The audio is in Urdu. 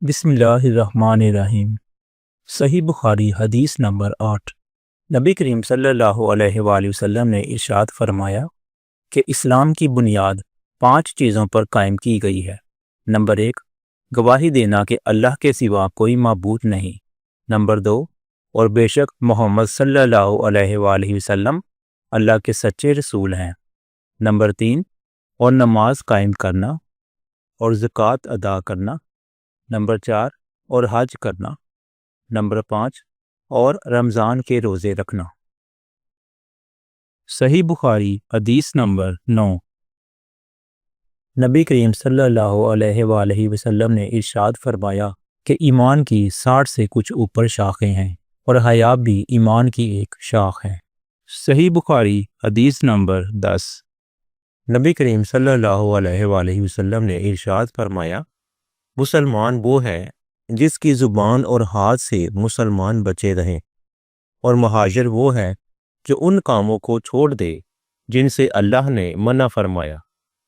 بسم اللہ الرحمن الرحیم۔ صحیح بخاری حدیث نمبر 8۔ نبی کریم صلی اللہ علیہ وآلہ وسلم نے ارشاد فرمایا کہ اسلام کی بنیاد 5 چیزوں پر قائم کی گئی ہے۔ نمبر 1، گواہی دینا کہ اللہ کے سوا کوئی معبود نہیں۔ نمبر 2، اور بے شک محمد صلی اللہ علیہ وآلہ وسلم اللہ کے سچے رسول ہیں۔ نمبر 3، اور نماز قائم کرنا اور زکوٰۃ ادا کرنا۔ نمبر 4، اور حج کرنا۔ نمبر 5، اور رمضان کے روزے رکھنا۔ صحیح بخاری حدیث نمبر 9۔ نبی کریم صلی اللہ علیہ وآلہ وسلم نے ارشاد فرمایا کہ ایمان کی 60 سے کچھ اوپر شاخیں ہیں، اور حیا بھی ایمان کی ایک شاخ ہے۔ صحیح بخاری حدیث نمبر 10۔ نبی کریم صلی اللہ علیہ وآلہ وسلم نے ارشاد فرمایا، مسلمان وہ ہے جس کی زبان اور ہاتھ سے مسلمان بچے رہیں، اور مہاجر وہ ہے جو ان کاموں کو چھوڑ دے جن سے اللہ نے منع فرمایا۔